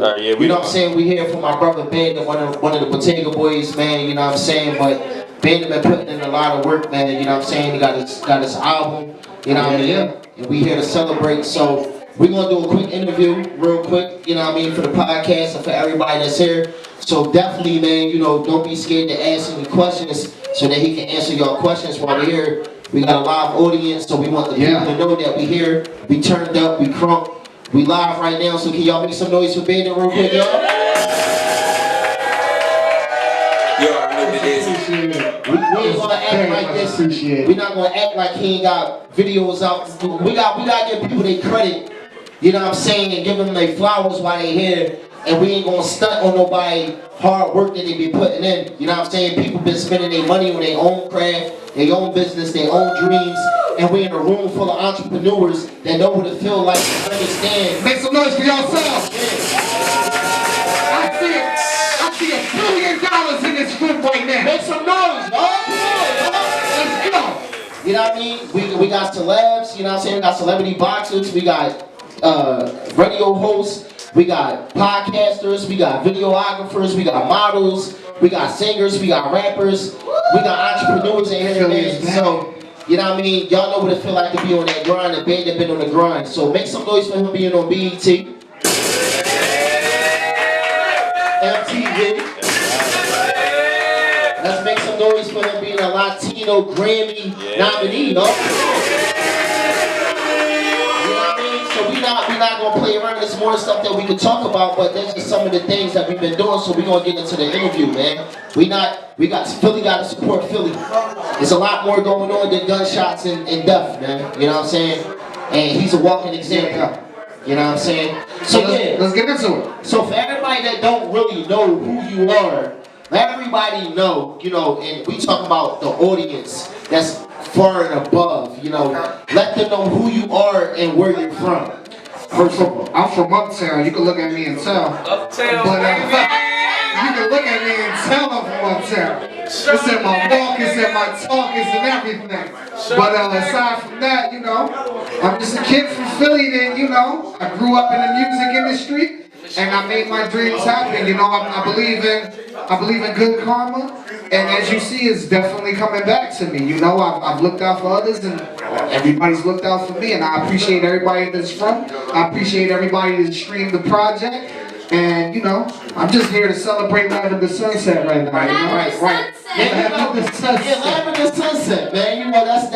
Yeah, you know what I'm saying? We here for my brother Bandit, one of the Bottega boys, man. You know what I'm saying? But Bandit been putting in a lot of work, man. You know what I'm saying? He got his album. You know what I mean? And we here to celebrate. So we're gonna do a quick interview, real quick. You know what I mean? For the podcast and for everybody that's here. So definitely, man. You know, don't be scared to ask any questions so that he can answer your questions while we're here. We got a live audience, so we want the people to know that we here. We turned up, we crunk. We live right now, so can y'all make some noise for Bandit real quick, y'all? You already know what it is. We ain't gonna act like this. We're not gonna act like he ain't got videos out. We gotta give people their credit, you know what I'm saying, and give them their flowers while they here. And we ain't gonna stunt on nobody hard work that they be putting in. You know what I'm saying? People been spending their money on their own craft, their own business, their own dreams. And we in a room full of entrepreneurs that know what it feel like to understand. Make some noise for yourself. I see $1 billion in this room right now. Make some noise, Let's go. You know what I mean? We got celebs, you know what I'm saying? We got celebrity boxers, we got radio hosts, we got podcasters, we got videographers, we got models, we got singers, we got rappers, we got entrepreneurs in here, man. So, you know what I mean? Y'all know what it feel like to be on that grind, and Bandit been on the grind. So make some noise for him being on BET. MTV. Let's make some noise for him being a Latino Grammy nominee, you know what I mean? So we not gonna play around. There's more stuff that we can talk about, but that's just some of the things that we've been doing. So we're gonna get into the interview, man. Philly gotta support Philly. There's a lot more going on than gunshots and death, man. You know what I'm saying? And he's a walking example. You know what I'm saying? So let's get into it. So for everybody that don't really know who you are, let everybody know, you know, and we talk about the audience that's far and above, you know. Let them know who you are and where you're from. First of all, I'm from Uptown. You can look at me and tell. Uptown. But you can look at me and tell I'm from Uptown. It's in my walk, it's in my talk, it's in everything. But aside from that, you know, I'm just a kid from Philly. Then, you know, I grew up in the music industry, and I made my dreams happen. You know, I believe in good karma, and as you see, it's definitely coming back to me. You know, I've looked out for others, and everybody's looked out for me, and I appreciate everybody that's from. I appreciate everybody that streamed the project. And, you know, I'm just here to celebrate Lavender Sunset right now. You know? Right. Lavender Sunset, man. You know, that's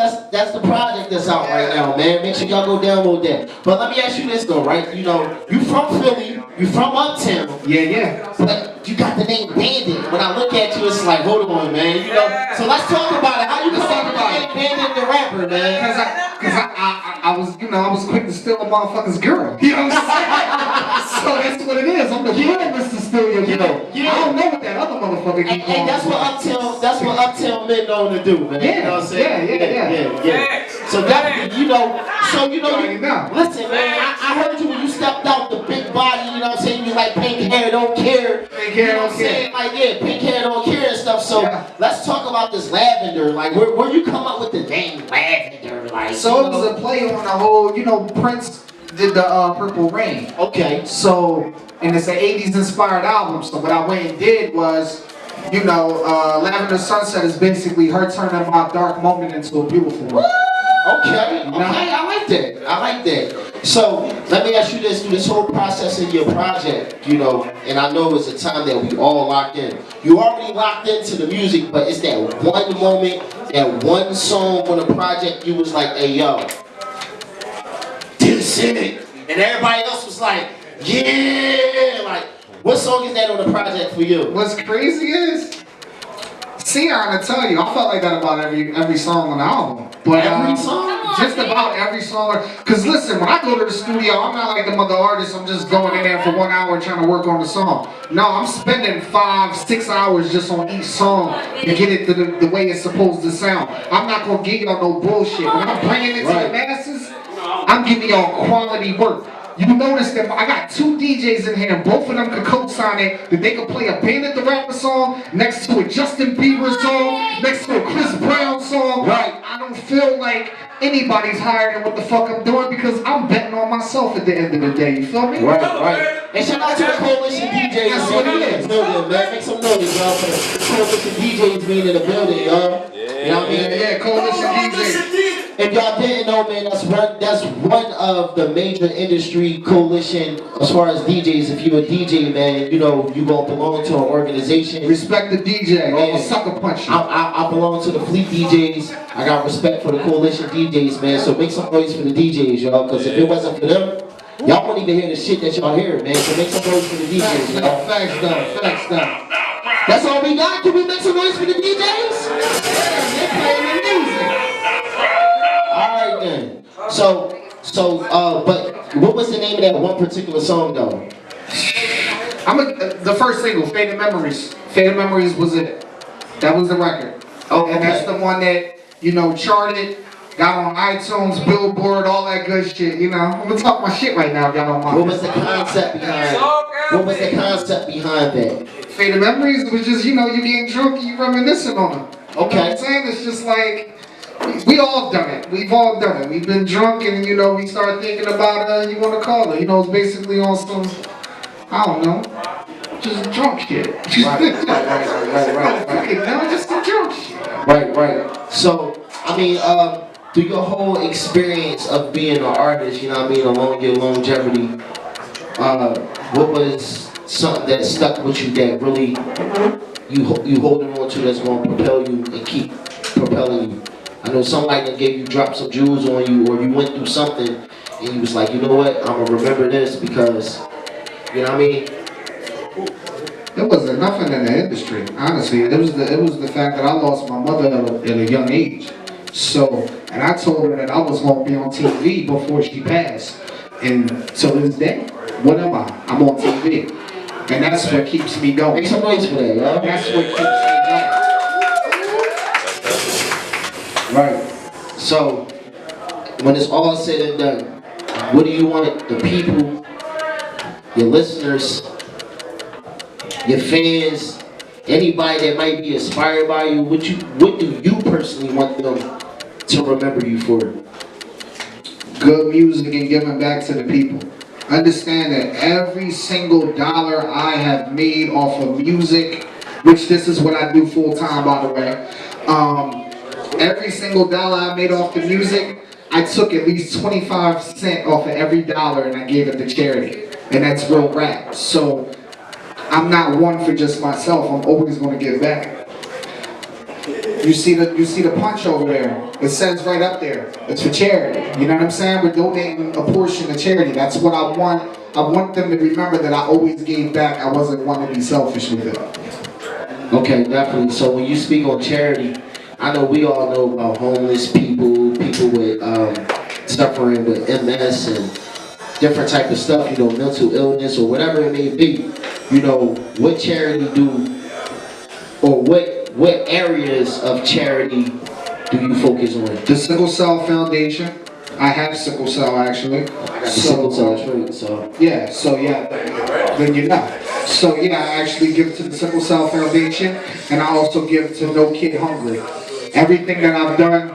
the project that's out right now, man. Make sure y'all go download that. But let me ask you this though, right? You know, you from Philly, you from Uptown. Yeah. But you got the name Bandit. When I look at you, it's like, hold on, man. You know. So let's talk about it. How you talk about it? Bandit the rapper, man. I was quick to steal a motherfucker's girl. You know what I'm saying? So that's what it is. I'm the quickest to steal your girl. I don't know what that other motherfucker keep calling. And that's what Uptown men know to do, man. You know what I'm saying? Yeah. So definitely, you know, listen, man, I heard you when you stepped out, the big body, you know what I'm saying? You like pink hair, don't care. Pink hair, don't care. Like, pink hair, don't care and stuff. So let's talk about this Lavender. Like, where you come up with the name Lavender? Like, so it was a play on the whole, you know, Prince did the Purple Rain. Okay. So, and it's an 80s inspired album. So what I went and did was, you know, Lavender Sunset is basically her turning my dark moment into a beautiful one. Okay, I like that. So let me ask you this: through this whole process of your project, you know, and I know it's a time that we all locked in. You already locked into the music, but it's that one moment, that one song on the project you was like, "Hey, yo, this it," and everybody else was like, "Yeah!" Like, what song is that on the project for you? What's crazy is, see, I'm gonna tell you, I felt like that about every song on the album. But every song? Just about every song. Cause listen, when I go to the studio, I'm not like them other artists. I'm just going in there for 1 hour trying to work on the song. No, I'm spending 5-6 hours just on each song to get it to the way it's supposed to sound. I'm not gonna give y'all no bullshit. When I'm bringing it to the masses, I'm giving y'all quality work. You notice that I got 2 DJs in here, and both of them could co-sign it, that they could play a Bandit the Rapper song next to a Justin Bieber song, next to a Chris Brown song. Right. I don't feel like anybody's higher than what the fuck I'm doing because I'm betting on myself at the end of the day. You feel me? Right, right. And shout out to the coalition DJs. That's what it is. Building, man. Make some noise, y'all, for the coalition DJs being in the building, y'all. You know what I mean? Yeah, coalition DJs. If y'all didn't know, man, that's one of the major industry coalition as far as DJs. If you're a DJ, man, you know you gonna belong to an organization. Respect the DJ. Man, I'll sucker punch you. I belong to the Fleet DJs. I got respect for the coalition DJs, man. So make some noise for the DJs, y'all. Because if it wasn't for them, y'all wouldn't even hear the shit that y'all hear, man. So make some noise for the DJs, y'all. Facts done. Facts done. That's all we got. Can we make some noise for the DJs? Yeah, they're playing the music. Alright then. But what was the name of that one particular song though? The first single, Faded Memories. Faded Memories was it. That was the record. Oh, and that's the one that, you know, charted, got on iTunes, Billboard, all that good shit, you know. I'm gonna talk my shit right now, got on my. What was the concept behind that? Faded Memories was just, you know, you getting drunk and you reminiscing on them. Okay. You know what I'm saying? It's just like, we all done it. We've all done it. We've been drunk and, you know, we start thinking about, you want to call it. You know, it's basically on some, I don't know, just drunk shit. Right. No, just some drunk shit. Right. So, I mean, through your whole experience of being an artist, you know what I mean, along your longevity, what was something that stuck with you that really you holding on to that's going to propel you and keep propelling you? I know somebody that gave you, dropped some jewels on you, or you went through something and you was like, you know what, I'm going to remember this because, you know what I mean? It wasn't nothing in the industry, honestly. It was the fact that I lost my mother at a young age. So, and I told her that I was going to be on TV before she passed. And to this day, what am I? I'm on TV. And that's what keeps me going. Make some noise for that, y'all. That's what keeps me going. Right. So, when it's all said and done, what do you want the people, your listeners, your fans, anybody that might be inspired by you, what do you personally want them to remember you for? Good music and giving back to the people. Understand that every single dollar I have made off of music, which this is what I do full time, by the way. Every single dollar I made off the music, I took at least 25 cents off of every dollar and I gave it to charity. And that's real rap. So I'm not one for just myself. I'm always going to give back. You see the punch over there. It says right up there. It's for charity. You know what I'm saying? We're donating a portion to charity. That's what I want. I want them to remember that I always gave back. I wasn't one to be selfish with it. Okay, definitely. So when you speak on charity, I know we all know about homeless people with suffering with MS and different type of stuff, you know, mental illness or whatever it may be. You know, what charity do, or what areas of charity do you focus on? The Sickle Cell Foundation. I have sickle cell actually. I got the sickle cell trait, so. Yeah, then you know. So yeah, I actually give to the Sickle Cell Foundation, and I also give to No Kid Hungry. Everything that I've done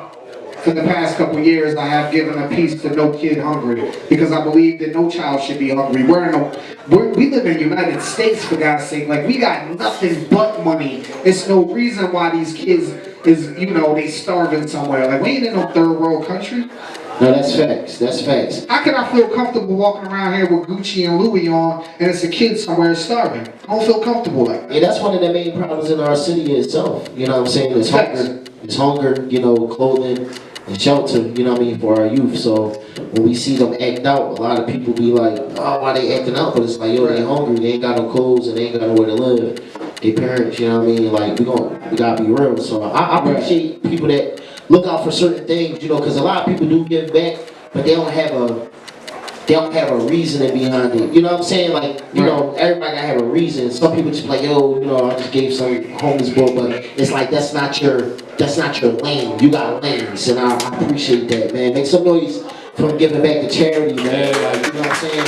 for the past couple years, I have given a piece to No Kid Hungry because I believe that no child should be hungry. We live in the United States, for God's sake. Like, we got nothing but money. It's no reason why these kids is, you know, they starving somewhere. Like, we ain't in no third world country. No, that's facts. That's facts. How can I feel comfortable walking around here with Gucci and Louis on and it's a kid somewhere starving? I don't feel comfortable like that. Yeah, that's one of the main problems in our city itself. You know what I'm saying? It's hunger. It's hunger, you know, clothing and shelter, you know what I mean, for our youth. So when we see them act out, a lot of people be like, oh, why they acting out? But it's like, yo, they hungry, they ain't got no clothes and they ain't got nowhere to live. Their parents, you know what I mean? Like, we gotta be real. So I appreciate people that look out for certain things, you know, because a lot of people do give back, but they don't have a reasoning behind it. You know what I'm saying? Like, you know, everybody gotta have a reason. Some people just be like, yo, you know, I just gave some homeless boy, but it's like that's not your lane. You got lanes, and I appreciate that, man. Make some noise from giving back to charity, man. Like, you know what I'm saying?